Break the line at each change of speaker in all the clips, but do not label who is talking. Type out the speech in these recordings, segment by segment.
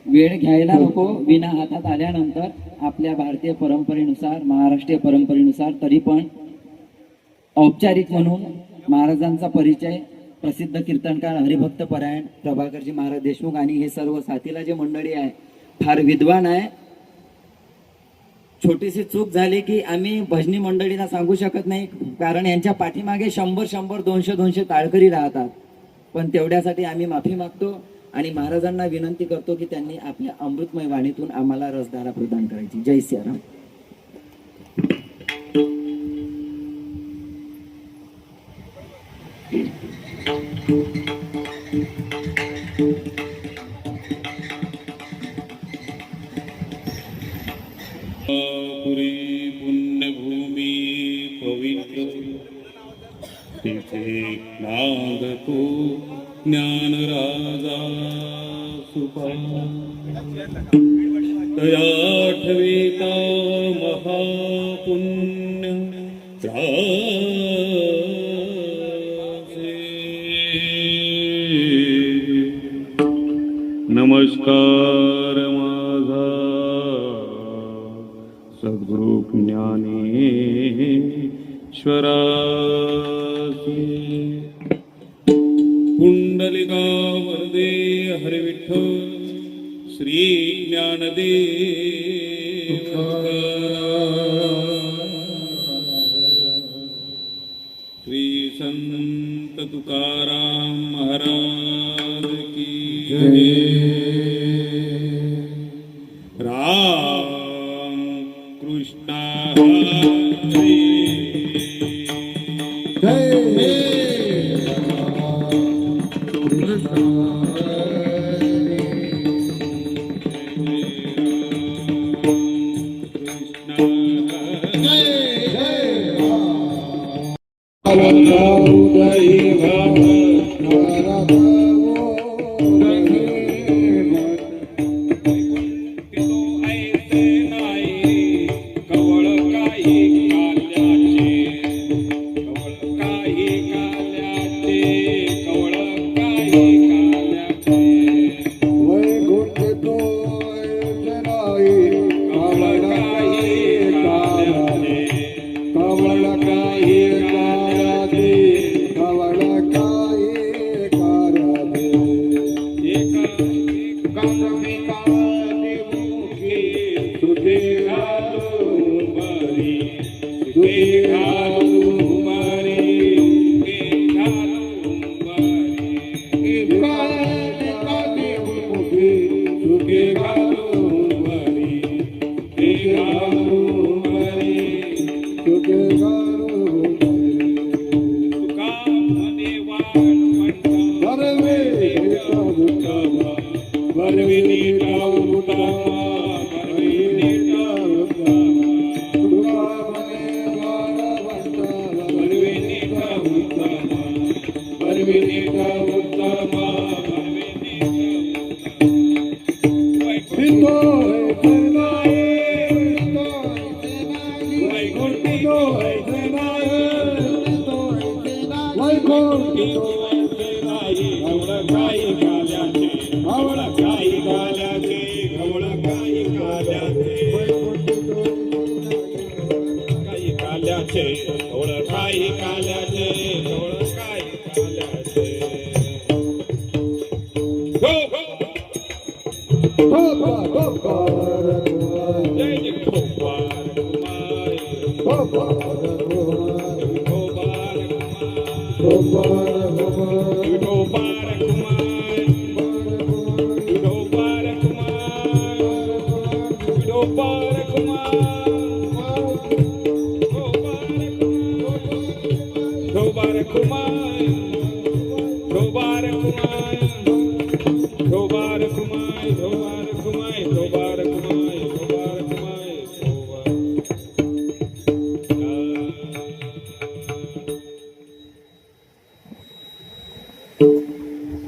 वेळ घ्यायला नको. विना हातात आल्यानंतर आपल्या भारतीय परंपरेनुसार, महाराष्ट्रीय परंपरेनुसार तरी पण औपचारिक म्हणून महाराजांचा परिचय. प्रसिद्ध कीर्तनकार हरिभक्त परायण प्रभाकरजी महाराज देशमुख आणि हे सर्व साथीला जे मंडळी आहे फार विद्वान आहे. छोटीशी चूक झाली की आम्ही भजनी मंडळींना सांगू शकत नाही, कारण यांच्या पाठीमागे 100 200 ताळकरी राहतात. पण तेवढ्यासाठी आम्ही माफी मागतो आणि महाराजांना विनंती करतो की त्यांनी आपल्या अमृतमय वाणीतून आम्हाला रसधारा प्रदान करायची. जय सियाराम.
पुरी पुण्यभूमी पवित्र तिथे नागतो ज्ञानराजा सुपा तया ठविता महापुण्य नमस्कार माझा सद्गुरु ज्ञानेश्वरासी. कुंडलिका वरदे हरि विठ्ठल श्री ज्ञानदेव. श्री संत तुकाराम महाराज की जय. राम कृष्ण हरी जय.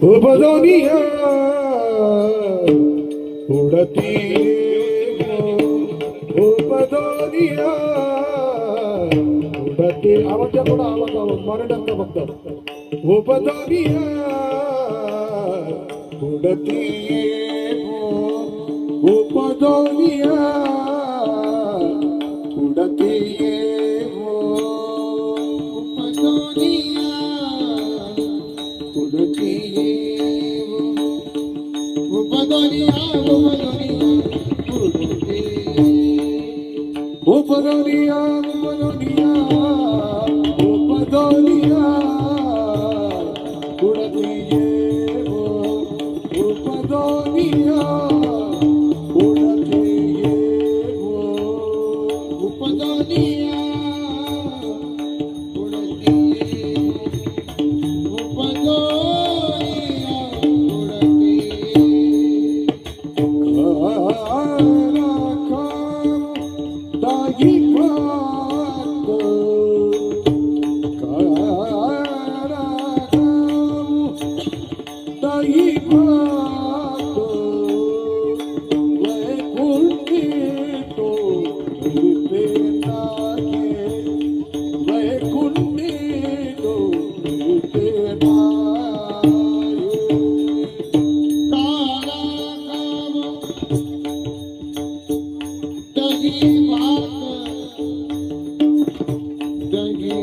उपदोनिया उडती उपदोनिया उडती. आवाज थोडा आवाज मराठ्यांचा फक्त. उपदोनिया उडती उपदोनिया उडती उपदोनिया उडती उपदोनिया उपदोनिया उपदोनिया उपदोनिया उडती उपदोनिया उडती उपदोनिया उडती उपदोनिया उडती दागी दागी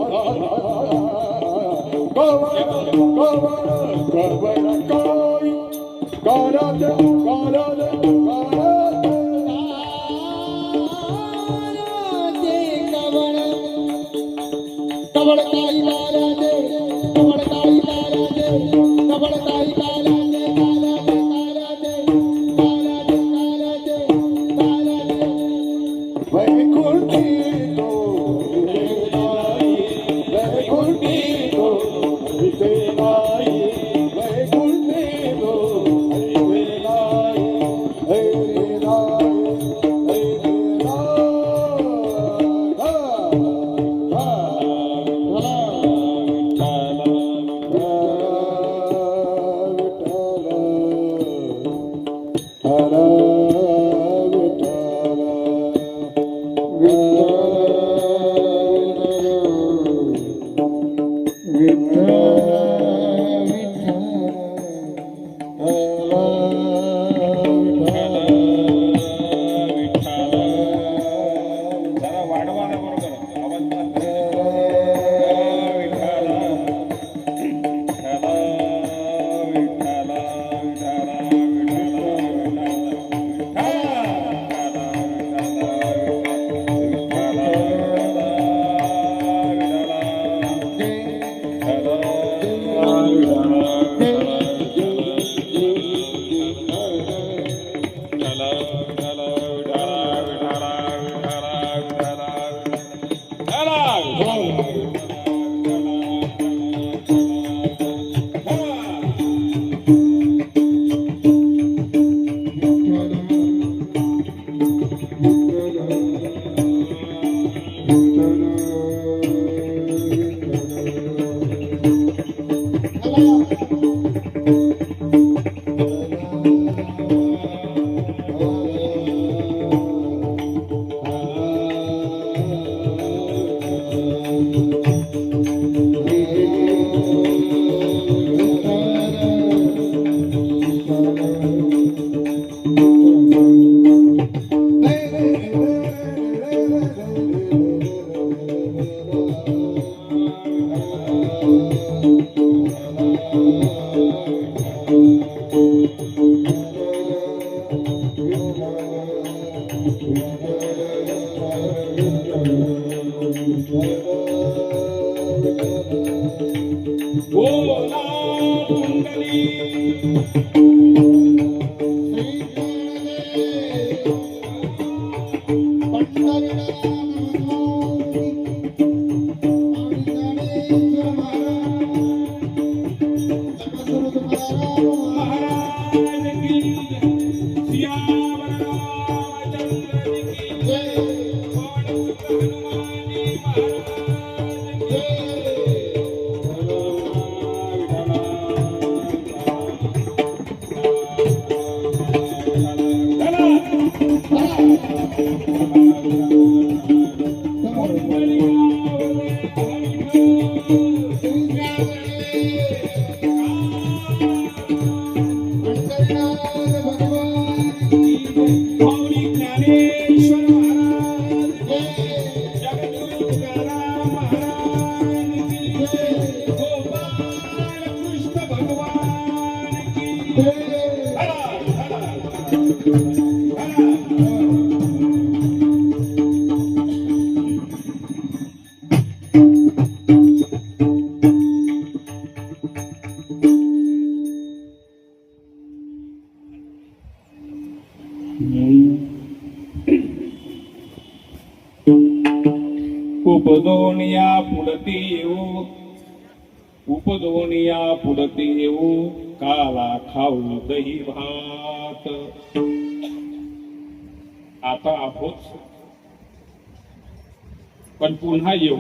Oh,
उपदोनिया पुढती येऊ, उपदोनिया पुढती येऊ, काला खाऊ दही भात. आता आहोत पण पुन्हा येऊ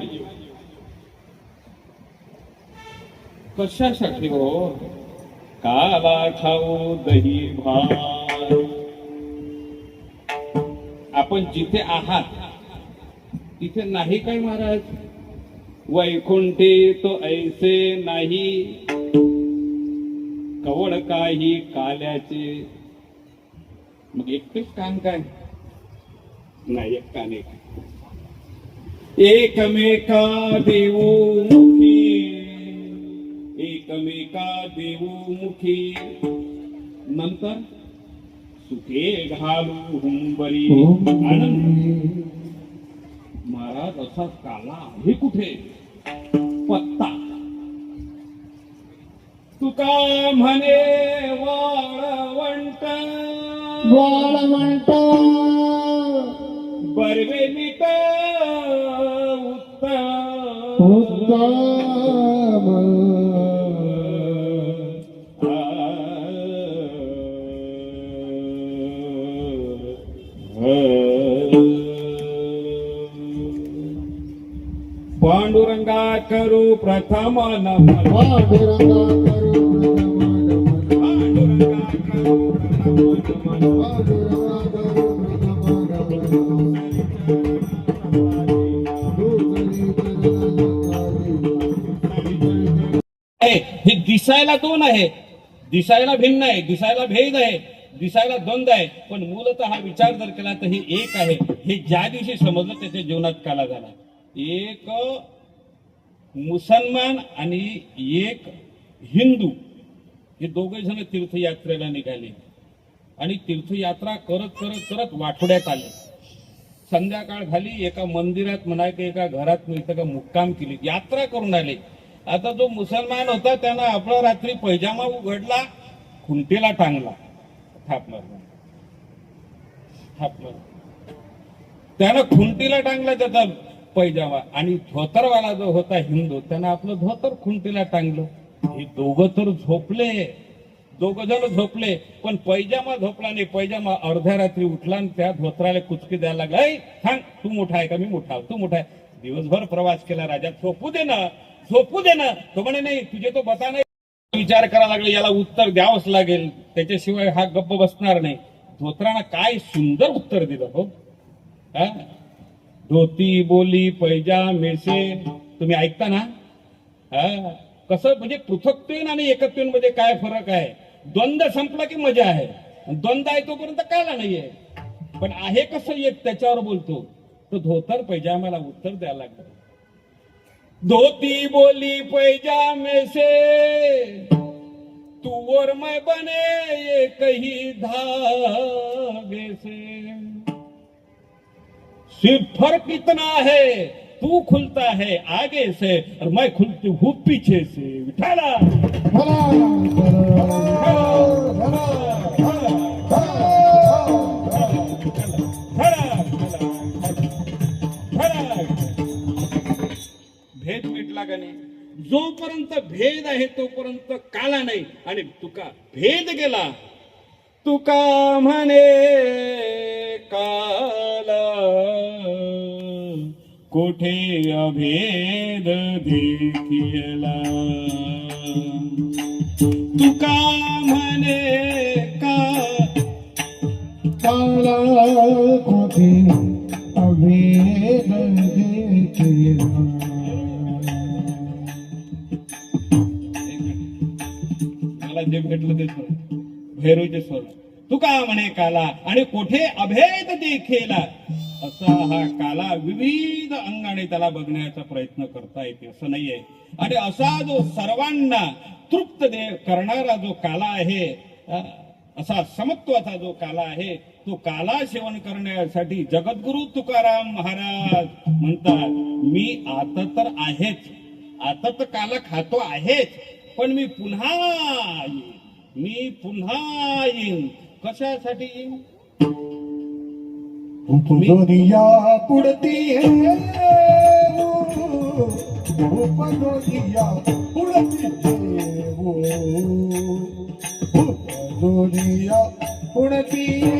कशासाठी हो? काला खाऊ दही भात. आपण जिथे आहात तिथे नाही काय महाराज? वैकुंठी तो ऐसे नाही, कवळ काही काल्याचे. मग एकटेच कान काय? नाही, एक कान एक. एकमेका देऊ मुखी, एकमेका देऊ मुखी नंतर सुखे घालू हुंबरी आनंद. महाराज असा काला आहे कुठे पत्ता तुका म्हणे वाळवंट
वाळवंट
बरवे नीट उत्तम पांडुरंगा करू प्रथम नमन
पांडुरंगा करू
पांडुरंगा करू प्रथम नमन हे दिसायला दोन आहे, दिसायला भिन्न आहे, दिसायला भेद आहे, दिसायला द्वंद आहे, पण मूलतः हा विचार जर केला तर हे एक आहे. हे ज्या दिवशी समजलं त्याच्या जीवनात काला झाला. एक मुसलमान आणि एक हिंदू हे दोघे जण तीर्थयात्रेला निघाले आणि तीर्थयात्रा करत करत करत वाठोड्यात आले. संध्याकाळ झाली, एका मंदिरात म्हणा की एका घरात मिळतं का मुक्काम केली, यात्रा करून आले. आता जो मुसलमान होता त्यानं आपला रात्री पैजामा उघडला, खुंटीला टांगला, थापला त्यानं खुंटीला टांगला त्याचा पैजामा, आणि धोतरवाला जो होता हिंदू त्यानं आपलं धोतर खुंटीला टांगलं. हे दोघं तर झोपले, दोघ जण झोपले, पण पैजामा झोपला नाही. पैजामा अर्ध्या रात्री उठला आणि त्या धोतराला कुचकी द्यायला लागला. ऐ सांग, तू मोठा आहे का मी मोठा? तू मोठा आहे. दिवसभर प्रवास केला राजा, झोपू दे ना, झोपू दे ना. तो म्हणे नाही, तुझे तो बता नाही. विचार करायला लागले, याला उत्तर द्यावंच लागेल, त्याच्याशिवाय हा गप्प बसणार नाही. धोत्रानं काय सुंदर उत्तर दिलं हो. धोती बोली पैजामेसे, तुम्ही ऐकता ना? कसं म्हणजे पृथक्त्वेन आणि एकत्वेन मध्ये काय फरक आहे. द्वंद्व संपला की मजा आहे, द्वंद्व आहे तोपर्यंत काला नाहीये. पण आहे कसं एक त्याच्यावर बोलतो. तो धोतर पैजामाला उत्तर द्यायला लागला. धोती बोली पैजामेसे तू और मैं बने एक ही धागे से, सिर्फ फर्क इतना है, तू खुलता है आगे से और मैं खुलती हूँ पीछे से. विठाला भेद मिटला का नाही? जोपर्यंत भेद आहे तोपर्यंत काला नाही. आणि तुका भेद गेला, तुका म्हणे काला कोठे अभेद देखियला. तुका म्हणे
काला कोठे अभेद देखियला.
मला जे भेटलं ते स्वर, भैरवचे स्वर. तुका म्हणे काला आणि कोठे अभेद देखियला. असा हा काला विविध अंगाने त्याला बघण्याचा प्रयत्न करता येते, असं नाहीये. आणि असा जो सर्वांना तृप्त करणारा जो काला आहे, असा समत्वाचा जो काला आहे, तो काला सेवन करण्यासाठी जगद्गुरु तुकाराम महाराज म्हणतात, मी आता तर आहेच, आता तर काला खातो आहेच, पण मी पुन्हा येईन, मी पुन्हा येईन. कशासाठी येईन?
उपदोनिया पुढती है, उपदोनिया पुढती है, उपदोनिया पुढती है,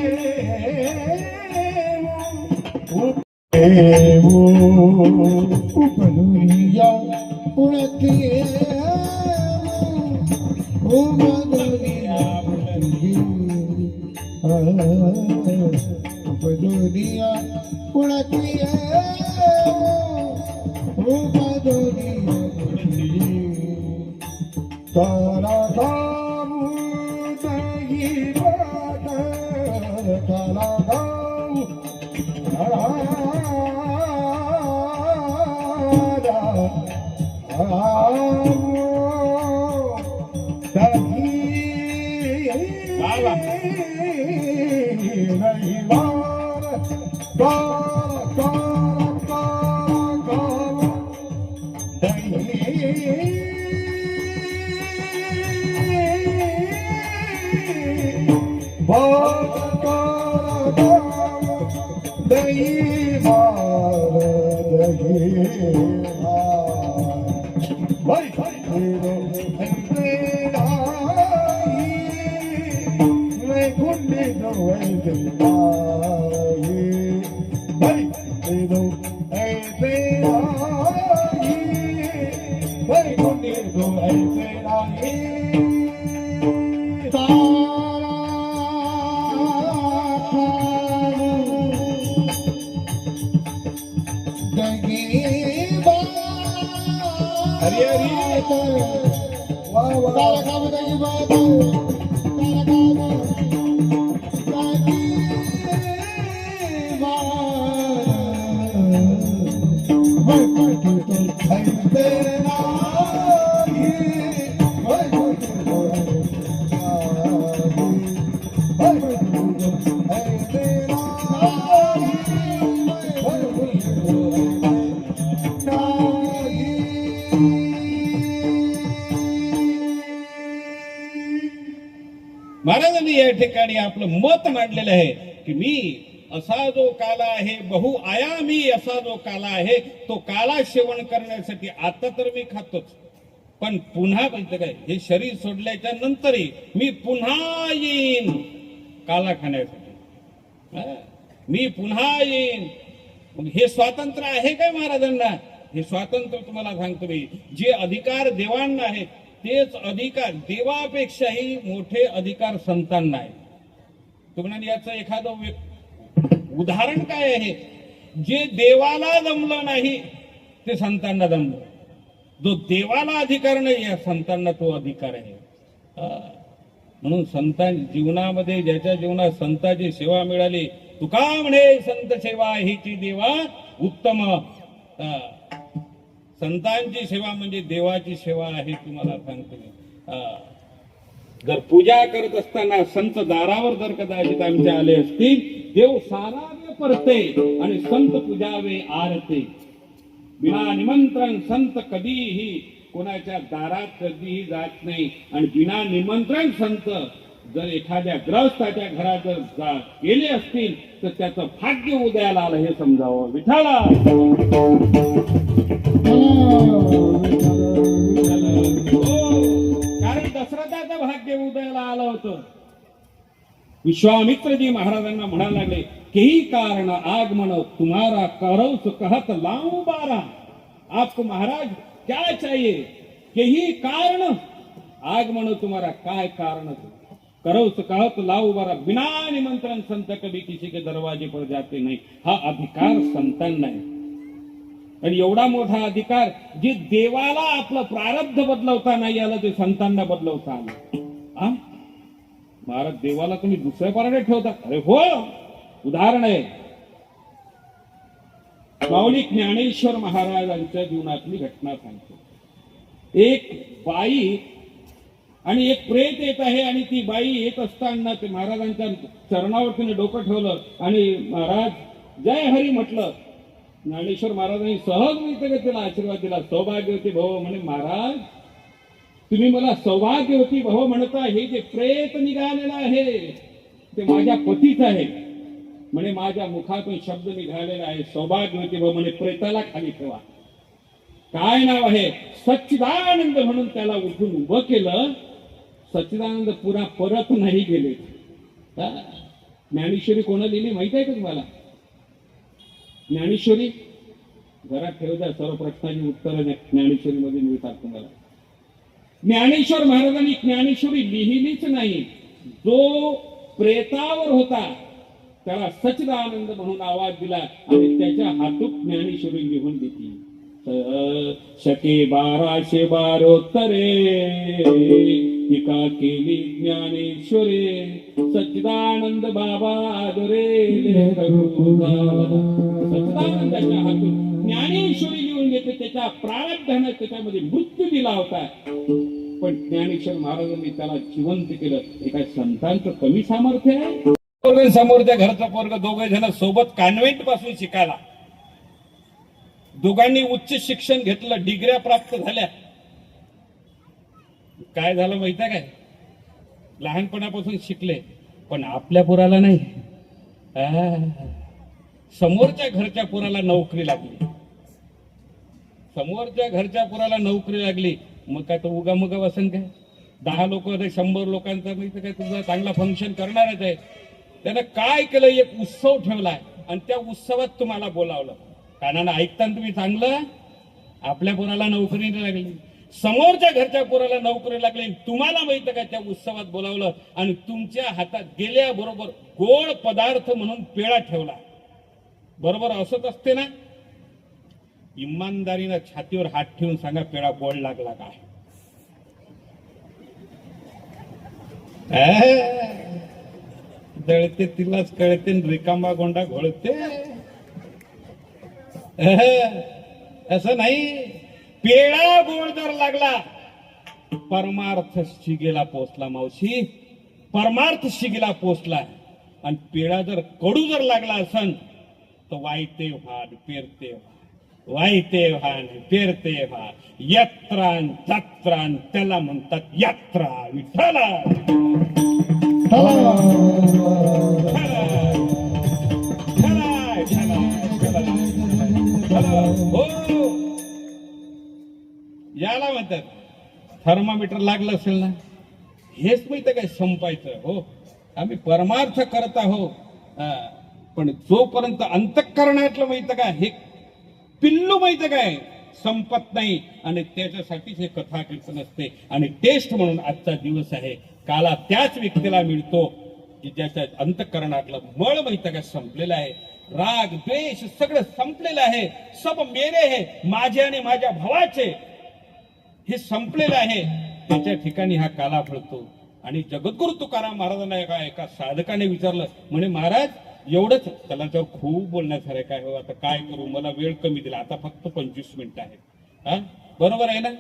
उपदोनिया पुढती है, उपदोनिया पुढती है, उपदोनिया पुढती है, उपदोनिया पुढती है. तारा गाऊ दही वाट, तारा गाऊ
हरी हरी महाराजांनी या ठिकाणी आपलं मत मांडलेलं आहे की मी असा जो काला आहे, बहुआयामी असा जो काला आहे, तो काला सेवन करण्यासाठी आता तर मी खातोच, पण पुन्हा म्हणते काय, हे शरीर सोडल्याच्या नंतरही मी पुन्हा येईन काला खाण्यासाठी. मी पुन्हा येईन. मग हे स्वातंत्र्य आहे काय महाराजांना? हे स्वातंत्र्य तुम्हाला सांगतो मी, जे अधिकार देवांना आहेत तेच अधिकार देवापेक्षाही मोठे अधिकार संतांना आहेत. तुम्हाला याचं एखादं उदाहरण काय आहे? जे देवाला जमलं नाही ते संतांना जमलं. जो देवाला अधिकार नाही या संतांना तो अधिकार आहे. म्हणून संतां जीवनामध्ये ज्याच्या जीवनात संतांची सेवा मिळाली, तुका म्हणे संत सेवा हीची देवा उत्तम. संतांची सेवा म्हणजे देवाची सेवा आहे. तुम्हाला सांगतो, जर पूजा करत असताना संत दारावर जर कदाचित आमच्या आले असतील, देव सारावे परते आणि संत पूजावे आरते. बिना निमंत्रण संत कधीही कोणाच्या दारात कधीही जात नाही. आणि बिना निमंत्रण संत जर एखाद्या ग्रहस्थाच्या घरात जर गेले असतील तर त्याचं भाग्य उदयाला आलं हे समजावं. विठाला कारण दशरथाचं भाग्य उदयाला आलं होतं. विश्वामित्रजी महाराजांना म्हणायला लागले, केही कारण आगमन तुम्हारा करौस कहत लाऊं बारा. आपको महाराज क्या चाहिए? केही कारण आगमन तुम्हारा, काय कारण करौस कहत लाऊं बारा. बिना निमंत्रण संत कभी किसी के दरवाजे पर जाते नहीं. हा अधिकार संतांना आहे. आणि एवढा मोठा अधिकार जे देवाला आपलं प्रारब्ध बदलवता नाही आलं ते संतांना बदलवता आलं. महाराज देवाला तुम्ही दुसऱ्या पाराड्यात ठेवता? अरे हो, उदाहरण आहे माऊली ज्ञानेश्वर महाराजांच्या जीवनातली घटना सांगतो. एक बाई आणि एक प्रेत येत आहे आणि ती बाई येत असताना ते महाराजांच्या चरणावर तिने डोकं ठेवलं आणि महाराज जय हरी म्हटलं. ज्ञानेश्वर महाराजांनी सहज तिला आशीर्वाद दिला. सौभाग्यवती भव म्हणे, महाराज तुम्ही मला सौभाग्यवती भव म्हणता, हे जे प्रेत निघालेलं आहे ते माझ्या पतीच आहे म्हणे. माझ्या मुखातून शब्द निघालेला आहे सौभाग्यवती भव म्हणे. प्रेताला खाली ठेवा. काय नाव आहे? सच्चिदानंद म्हणून त्याला उठून उभं केलं. सच्चिदानंद पुन्हा परत नाही गेले. ज्ञानेश्वरी कोणा लिहिली माहिती आहे का तुम्हाला? ज्ञानेश्वरी घरात ठेव द्या, सर्व प्रश्नांची उत्तरं ज्ञानेश्वरी मध्ये मिळतात तुम्हाला. ज्ञानेश्वर महाराजांनी ज्ञानेश्वरी लिहिलीच नाही. जो प्रेतावर होता त्याला सच्चिदानंद म्हणून आवाज दिला आणि त्याच्या हातून ज्ञानेश्वरी लिहून देती. शके 1212 टीका केली ज्ञानेश्वरे. सच्चिदानंद बाबा आदरे सच्चिदानंदाच्या हातून ज्ञानेश्वरी लिहून घेतली. त्याच्या प्रारब्धानं त्याच्यामध्ये मृत्यू दिला होता, पण ज्ञानेश्वर महाराजांनी त्याला जिवंत केलं. हे काय संतांचं कमी सामर्थ्य आहे? पोरग समोरच्या घरचं पोरग दोघे जण सोबत कॉन्व्हेंट पासून शिकायला, दोघांनी उच्च शिक्षण घेतलं, डिग्र्या प्राप्त झाल्या. काय झालं माहिती काय, लहानपणापासून शिकले पण आपल्या पोराला नाही, समोरच्या घरच्या पोराला नोकरी लागली. समोरच्या घरच्या पोराला नोकरी लागली, मग काय तो उगा मुगा वसन काय, 10 लोक 100 लोकांचा नाही तर काय तुझा चांगला फंक्शन करणारच आहे. त्यानं काय केलं, एक उत्सव ठेवलाय आणि त्या उत्सवात तुम्हाला बोलावलं. कानानं ऐकताना तुम्ही चांगलं, आपल्या पोराला नोकरी नाही लागली, समोरच्या घरच्या पोराला नोकरी लागली, तुम्हाला माहित का त्या उत्सवात बोलावलं आणि तुमच्या हातात गेल्याबरोबर गोड पदार्थ म्हणून पेढा ठेवला. बरोबर असंच असते ना. इमानदारीनं छातीवर हात ठेवून सांगा, पेढा गोड लागला का. जळते तिलाच कळते, रिकामा गोंडा घोळते. असं नाही, पेढा गोड जर लागला, परमार्थ शिगेला पोचला मावशी, परमार्थ शिगेला पोचला. आणि पेढा जर कडू जर लागला असन तर वाईते व्हान पेरते व्हा, वाईते व्हान पेरते व्हा, यात्रान जात्रान त्याला म्हणतात यात्रा. विठ्ठला हो, याला म्हणतात थर्मामीटर लागलं असेल ना, हेच माहित काय संपायचं. हो, आम्ही परमार्थ करत आहो, पण जोपर्यंत अंतःकरणातलं माहित काय, हे पिल्लू माहित काय संपत नाही. आणि त्याच्यासाठीच हे कथा कीर्तन असते. आणि टेस्ट म्हणून आजचा दिवस आहे. काला त्याच व्यक्तीला मिळतो की ज्याच्या अंतःकरणातलं मळ माहित काय संपलेलं आहे, राग द्वेष सगळं संपलेलं आहे. सब मेरे है, माझे आणि माझ्या भावाचे, हे संपलेलं आहे. त्याच्या ठिकाणी हा काला फळतो. आणि जगद्गुरु तुकाराम महाराजांना एका साधकाने विचारलं, म्हणे महाराज एवढंच, त्याला तर खूप बोलण्यासारखं काय हो, आता काय करू, मला वेळ कमी दिला, आता फक्त 25 मिनिटं आहेत. हा बरोबर आहे ना.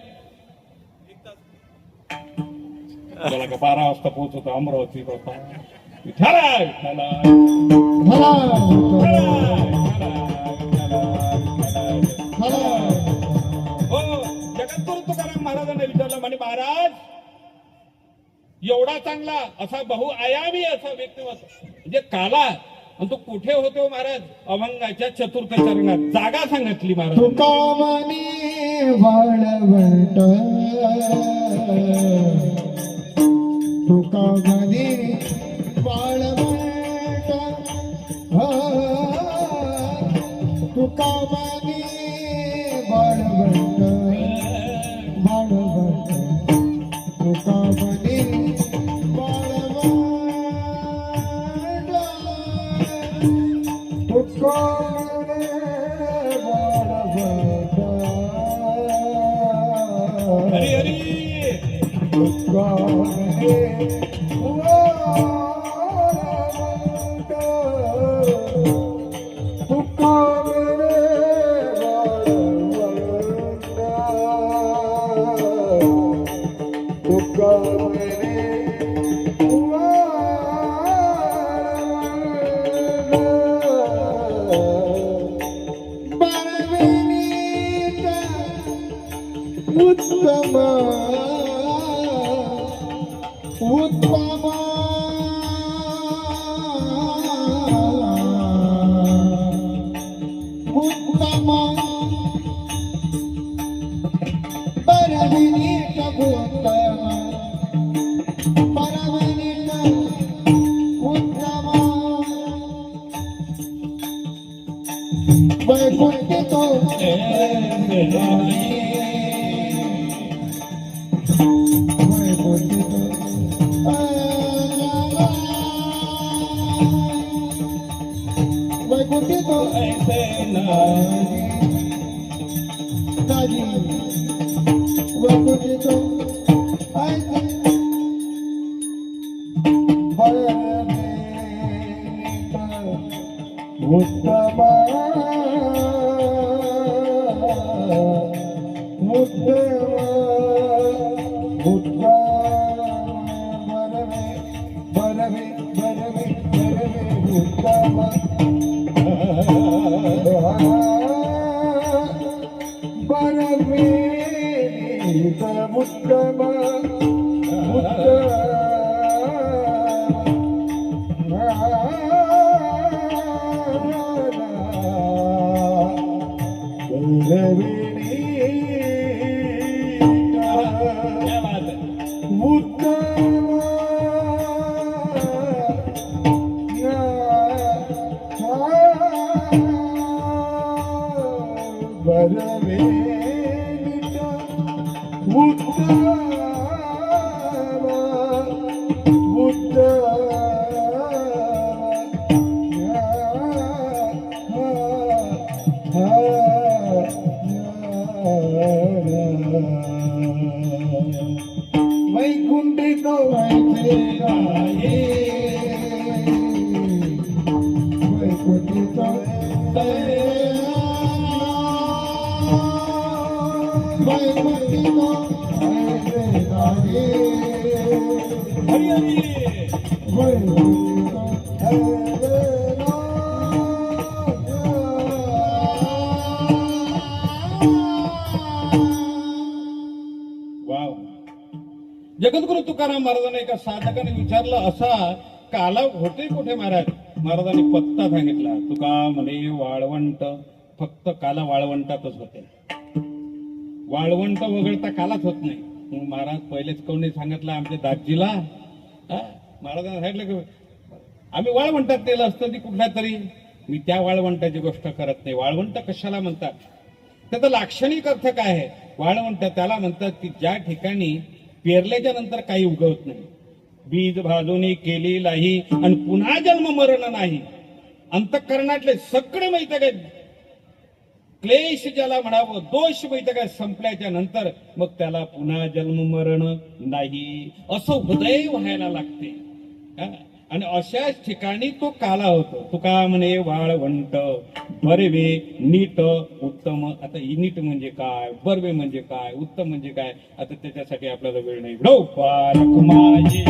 त्याला का 12 वाजता पोहोचतो अमरावती होता. विठाला विठाला हो. जगद्गुरु तुकाराम महाराजांना विचारलं, म्हणे महाराज एवढा चांगला असा बहुआयामी असा व्यक्तिमत्व म्हणजे काला, आणि तो कुठे होतो महाराज, अभंगाच्या चतुर्थ चरणात. जागा सांगितली महाराज.
तुकामणी वाळवंट, तुकामणी वाळवंट, तुकामणी वाळवंट, वाळवंट, तुकामणी वाळवंट, तुकामणी वाळवंट,
हरी हरी.
तुकामणी उत्तम उत्तम उत्तम परविनीत उत्तम परविनीत उत्तम वैकुंठितो वैकुंठितो ऐसे नाजी वैकुंठितो ऐसे उत्तम उत्तम बरवे बरवे बरवे बरवे उत्तम
क्या बात है.
वैकुंठित व्हायचे नाही वैकुंठित वैकुंठित व्हायचे नाही
हरी हरी.
वैकुंठित व्हायचे
वाव. जगद्गुरु तुकाराम महाराजांना एका साधकाने विचारलं, असा काला होते कुठे महाराज? महाराजांनी पत्ता सांगितला. तुका म्हणे वाळवंट, फक्त काला वाळवंटातच होते. वाळवंट वगळता कालाच होत नाही. मग महाराज पहिलेच कोणी सांगितलं आमच्या दाजीला, महाराजांना सांगितलं की आम्ही वाळवंटात नेलं असतं ती कुठल्या तरी. मी त्या वाळवंटाची गोष्ट करत नाही. वाळवंट कशाला म्हणतात, त्याचा लाक्षणिक अर्थ काय आहे? वाळवंट त्याला म्हणतात की ज्या ठिकाणी पेरल्याच्या नंतर काही उगवत नाही, बीज भाजून केली नाही आणि पुन्हा जन्म मरण नाही. अंतःकरणातले सगळे माहिती काय क्लेश ज्याला म्हणावं, दोष माहिती काय संपल्याच्या नंतर मग त्याला पुन्हा जन्म मरण नाही असं हृदय व्हायला लागते. हा? आणि अशाच ठिकाणी तो काला होतो. तुका म्हणे वाळवंट बरवे नीट उत्तम. आता नीट म्हणजे काय, बरवे म्हणजे काय, उत्तम म्हणजे काय, आता त्याच्यासाठी आपल्याला वेळ नाही. पारक माये